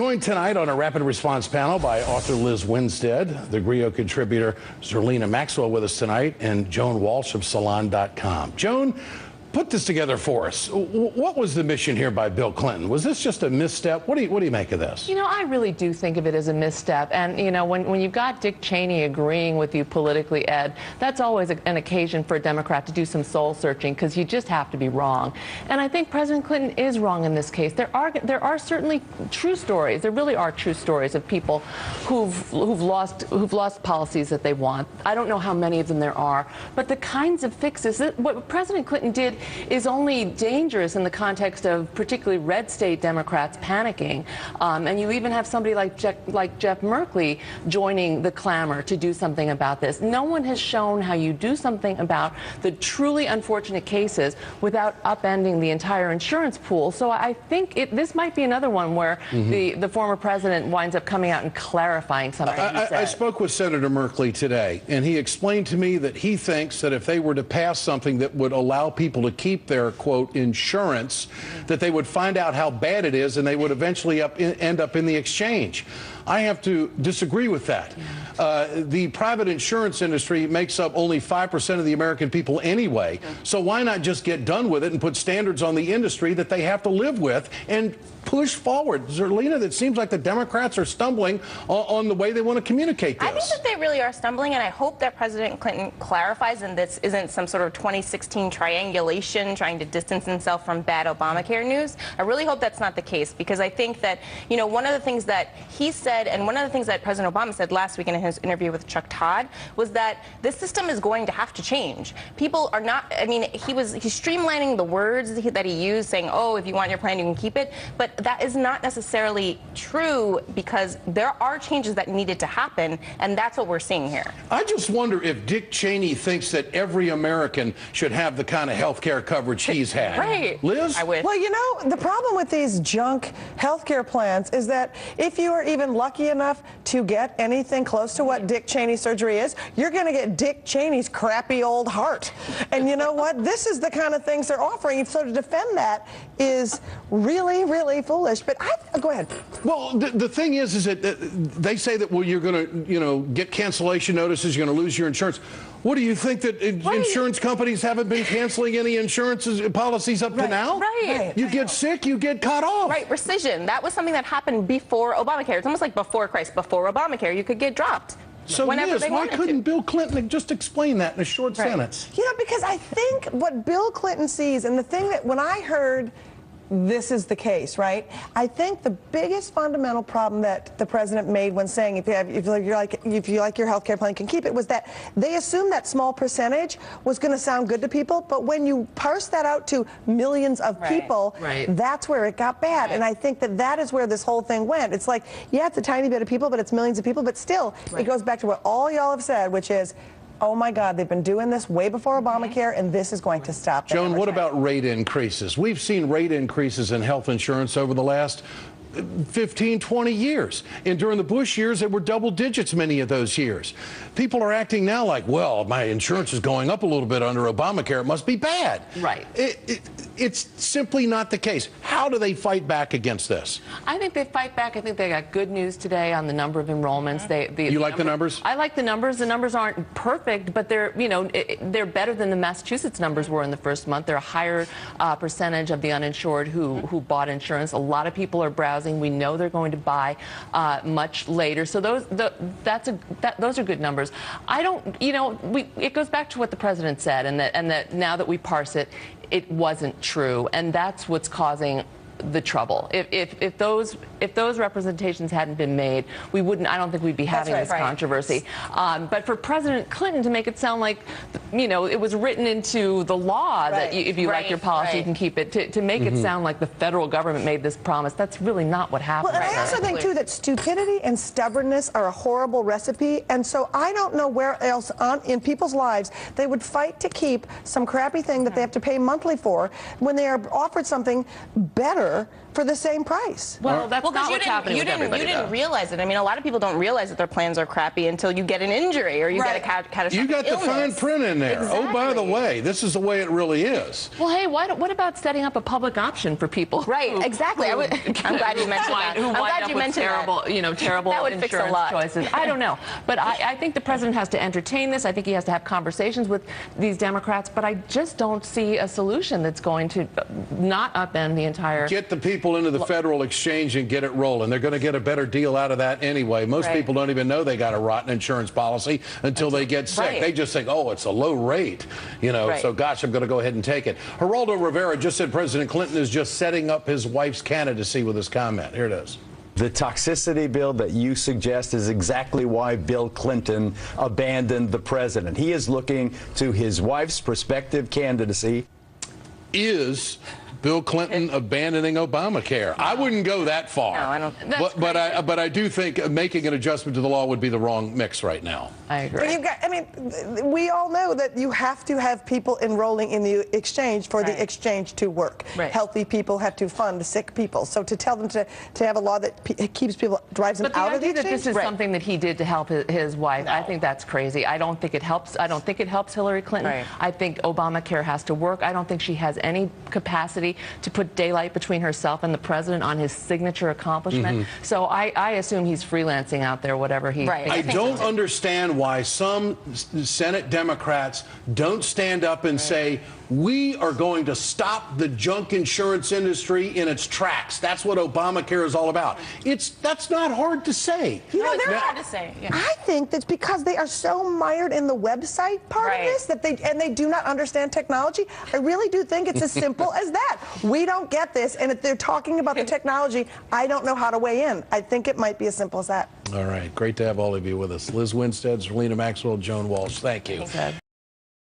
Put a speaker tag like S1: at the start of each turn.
S1: Joined tonight on a rapid response panel by author Liz Winstead, the Griot contributor Zerlina Maxwell with us tonight, and Joan Walsh of Salon.com. Joan, put this together for us. What was the mission here by Bill Clinton? Was this just a misstep? What do you make of this?
S2: You know, I really do think of it as a misstep. And, you know, when you've got Dick Cheney agreeing with you politically, Ed, that's always an occasion for a Democrat to do some soul searching, because you just have to be wrong. And I think President Clinton is wrong in this case. There are certainly true stories. There really are true stories of people who've lost policies that they want. I don't know how many of them there are, but the kinds of fixes that what President Clinton did is only dangerous in the context of particularly red state Democrats panicking. And you even have somebody like Jeff Merkley joining the clamor to do something about this. No one has shown how you do something about the truly unfortunate cases without upending the entire insurance pool. So I think this might be another one where the former president winds up coming out and clarifying something he said.
S1: I spoke with Senator Merkley today, and he explained to me that he thinks that if they were to pass something that would allow people to keep their, quote, insurance, that they would find out how bad it is and they would eventually end up in the exchange. I have to disagree with that. The private insurance industry makes up only 5% of the American people anyway, so why not just get done with it and put standards on the industry that they have to live with and push forward? Zerlina, that seems like the Democrats are stumbling on the way they want to communicate this.
S3: I think that they really are stumbling, and I hope that President Clinton clarifies and this isn't some sort of 2016 triangulation trying to distance himself from bad Obamacare news. I really hope that's not the case, because I think that, you know, one of the things that he said and one of the things that President Obama said last week in his interview with Chuck Todd was that this system is going to have to change. People are not, I mean, he's streamlining the words that he used, saying, oh, if you want your plan, you can keep it. But that is not necessarily true, because there are changes that needed to happen, and that's what we're seeing here.
S1: I just wonder if Dick Cheney thinks that every American should have the kind of health care coverage he's had.
S3: Right.
S1: Liz?
S3: I wish.
S4: Well, you know, the problem with these junk health care plans is that if you are even lucky enough to get anything close to what Dick Cheney's surgery is, you're going to get Dick Cheney's crappy old heart. And you know what? This is the kind of things they're offering. So to defend that is really, really foolish. But go ahead.
S1: Well, the thing is that they say that, well, you're going to, you know, get cancellation notices, you're going to lose your insurance. What, do you think that insurance companies haven't been canceling any insurance policies up to now?
S3: Right.
S1: You get sick, you get cut off.
S3: Right, rescission. That was something that happened before Obamacare. It's almost like before Christ. Before Obamacare, you could get dropped.
S1: So, Liz, why couldn't Bill Clinton just explain that in a short sentence?
S4: You know, because I think what Bill Clinton sees, and the thing that when I heard this is the case, right? I think the biggest fundamental problem that the president made when saying if you like your health care plan, you can keep it, was that they assumed that small percentage was going to sound good to people, but when you parse that out to millions of people, that's where it got bad. And I think that is where this whole thing went. It's like, yeah, it's a tiny bit of people, but it's millions of people, but still, it goes back to what all y'all have said, which is, oh my God, they've been doing this way before Obamacare, and this is going to stop.
S1: Joan, what about rate increases? We've seen rate increases in health insurance over the last 15, 20 years. And during the Bush years, there were double digits many of those years. People are acting now like, well, my insurance is going up a little bit under Obamacare. It must be bad.
S2: Right.
S1: It's simply not the case. How do they fight back against this?
S2: I think they fight back. I think they got good news today on the number of enrollments.
S1: You like the numbers?
S2: I like the numbers. The numbers aren't perfect, but they're, you know, they're better than the Massachusetts numbers were in the first month. They're a higher percentage of the uninsured who bought insurance. A lot of people are browsing. We know they're going to buy much later. So those are good numbers. I don't, you know, it goes back to what the president said, and that now that we parse it, it wasn't true, and that's what's causing the trouble. If those representations hadn't been made, we wouldn't. I don't think we'd be having this controversy. But for President Clinton to make it sound like, you know, it was written into the law that if you like your policy, you can keep it. To make it sound like the federal government made this promise, that's really not what happened.
S4: Well, and I also think too that stupidity and stubbornness are a horrible recipe, and so I don't know where else in people's lives they would fight to keep some crappy thing that they have to pay monthly for when they are offered something better cheaper for the same price.
S2: Well, that's not what's happening with everybody,
S3: You didn't realize it. I mean, a lot of people don't realize that their plans are crappy until you get an injury or you get a catastrophic
S1: You got
S3: illness.
S1: the fine print in there.
S3: Exactly.
S1: Oh, by the way, this is the way it really is.
S2: Well, hey, what about setting up a public option for people?
S3: Right, exactly. I'm glad you mentioned that.
S2: Who
S3: I'm
S2: wind
S3: glad
S2: up
S3: you
S2: with
S3: mentioned
S2: terrible,
S3: that.
S2: terrible
S3: That would fix a
S2: insurance
S3: lot.
S2: choices. I don't know, but I think the president has to entertain this. I think he has to have conversations with these Democrats, but I just don't see a solution that's going to not upend the entire.
S1: Get the people into the federal exchange and get it rolling. They're going to get a better deal out of that anyway. Most people don't even know they got a rotten insurance policy until they get sick. They just think, oh, it's a low rate, so gosh, I'm going to go ahead and take it. Geraldo Rivera just said President Clinton is just setting up his wife's candidacy with his comment. Here it is.
S5: The toxicity bill that you suggest is exactly why Bill Clinton abandoned the president. He is looking to his wife's prospective candidacy.
S1: Is Bill Clinton abandoning Obamacare? I wouldn't go that far.
S3: No, I don't.
S1: But I do think making an adjustment to the law would be the wrong mix right now.
S2: I agree.
S4: But we all know that you have to have people enrolling in the exchange for the exchange to work. Healthy people have to fund sick people. So to tell them to have a law that keeps people, drives them out of the exchange.
S2: But the idea that this is something that he did to help his wife, I think that's crazy. I don't think it helps. I don't think it helps Hillary Clinton. I think Obamacare has to work. I don't think she has any capacity to put daylight between herself and the president on his signature accomplishment. So I assume he's freelancing out there, whatever he thinks.
S1: I don't understand why some Senate Democrats don't stand up and say, we are going to stop the junk insurance industry in its tracks. That's what Obamacare is all about. That's not hard to say.
S4: They're
S3: hard to say. Yeah.
S4: I think that's because they are so mired in the website part of this that they do not understand technology. I really do think it's as simple as that. We don't get this, and if they're talking about the technology, I don't know how to weigh in. I think it might be as simple as that.
S1: All right. Great to have all of you with us. Liz Winstead, Zerlina Maxwell, Joan Walsh. Thank you.